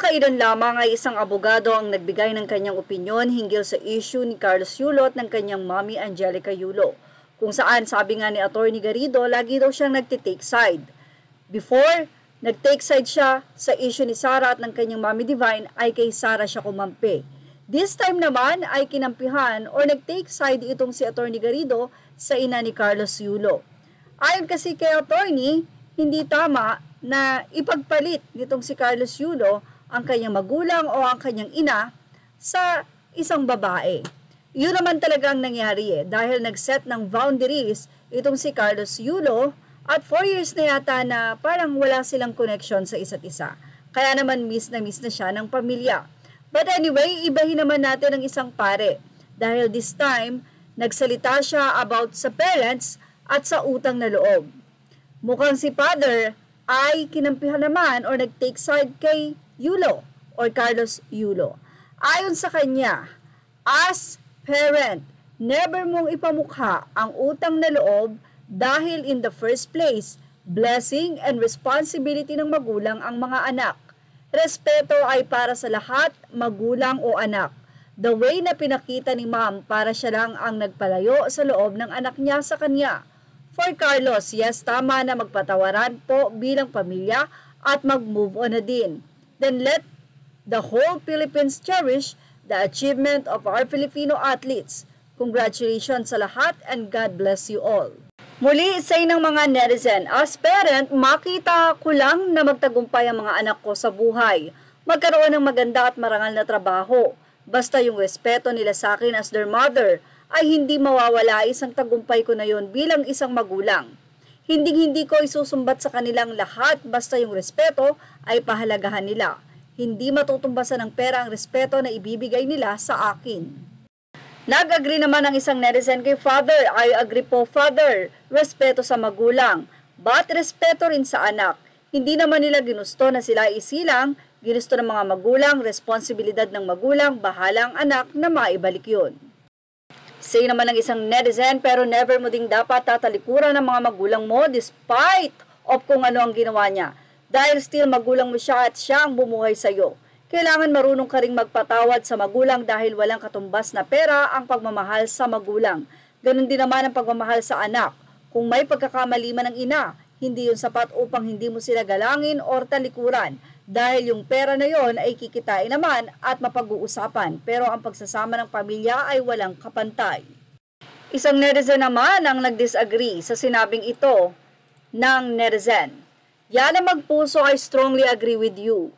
Kamakailan lamang ay isang abogado ang nagbigay ng kanyang opinyon hinggil sa issue ni Carlos Yulo at ng kanyang mommy Angelica Yulo, kung saan sabi nga ni Atty. Garrido, lagi daw siyang nagtitake side. Before, nagtake side siya sa issue ni Sara at ng kanyang mommy Divine ay kay Sara siya kumampi. This time naman ay kinampihan or nagtake side itong si Atty. Garrido sa ina ni Carlos Yulo. Ayon kasi kay attorney, hindi tama na ipagpalit nitong si Carlos Yulo ang kanyang magulang o ang kanyang ina sa isang babae. Yun naman talaga ang nangyari dahil nag-set ng boundaries itong si Carlos Yulo at 4 years na yata na parang wala silang connection sa isa't isa. Kaya naman miss na siya ng pamilya. But anyway, ibahin naman natin ang isang pare dahil this time nagsalita siya about sa parents at sa utang na loob. Mukhang si father ay kinampihan naman or nag-take side kay Yulo or Carlos Yulo. Ayon sa kanya, as parent, never mong ipamukha ang utang na loob dahil in the first place, blessing and responsibility ng magulang ang mga anak. Respeto ay para sa lahat, magulang o anak. The way na pinakita ni ma'am para siya lang ang nagpalayo sa loob ng anak niya sa kanya. For Carlos, yes, tama na magpatawaran po bilang pamilya at mag-move on na din. Then let the whole Philippines cherish the achievement of our Filipino athletes. Congratulations sa lahat and God bless you all. Muli, say ng mga netizen, as parent, makita ko lang na magtagumpay ang mga anak ko sa buhay. Magkaroon ng maganda at marangal na trabaho. Basta yung respeto nila sa akin as their mother, ay hindi mawawala isang tagumpay ko na yon bilang isang magulang. Hindi ko isusumbat sa kanilang lahat basta yung respeto ay pahalagahan nila. Hindi matutumbasan ng pera ang respeto na ibibigay nila sa akin. Nag-agree naman ang isang netizen kay father. I agree po father. Respeto sa magulang. But respeto rin sa anak. Hindi naman nila ginusto na sila isilang. Ginusto ng mga magulang, responsibilidad ng magulang, bahala ang anak na maibalik yun. Say naman ng isang netizen, pero never mo ding dapat tatalikuran ng mga magulang mo despite of kung ano ang ginawa niya. Dahil still magulang mo siya at siya ang bumuhay sa iyo. Kailangan marunong ka ring magpatawad sa magulang dahil walang katumbas na pera ang pagmamahal sa magulang. Ganon din naman ang pagmamahal sa anak. Kung may pagkakamali man ng ina, hindi yun sapat upang hindi mo sila galangin or talikuran. Dahil yung pera na yon ay kikitain naman at mapag-uusapan, pero ang pagsasama ng pamilya ay walang kapantay. Isang netizen naman ang nag-disagree sa sinabing ito ng netizen. Yana Magpuso, I strongly agree with you.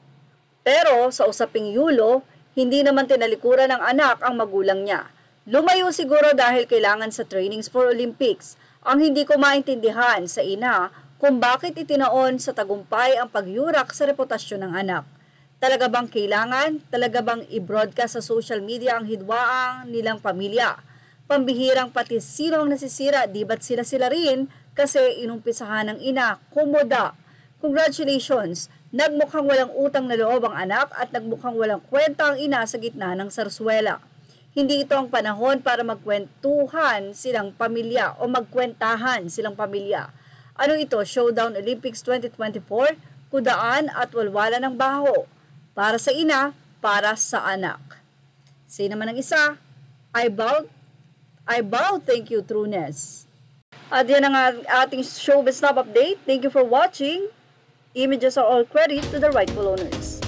Pero sa usaping Yulo, hindi naman tinalikuran ng anak ang magulang niya. Lumayo siguro dahil kailangan sa trainings for Olympics. Ang hindi ko maintindihan sa ina kung bakit itinaon sa tagumpay ang pagyurak sa reputasyon ng anak. Talaga bang kailangan? Talaga bang i-broadcast sa social media ang hidwaang nilang pamilya? Pambihirang pati sino ang nasisira, di ba't sila rin kasi inumpisahan ng ina, kumoda. Congratulations! Nagmukhang walang utang na loob ang anak at nagmukhang walang kwenta ang ina sa gitna ng sarsuela. Hindi ito ang panahon para magkwentuhan silang pamilya o magkwentahan silang pamilya. Ano ito? Showdown Olympics 2024, kudaan at walwala ng baho. Para sa ina, para sa anak. Say naman ng isa, I bow, thank you, trueness. At yan ang ating showbiz top update. Thank you for watching. Images are all credit to the rightful owners.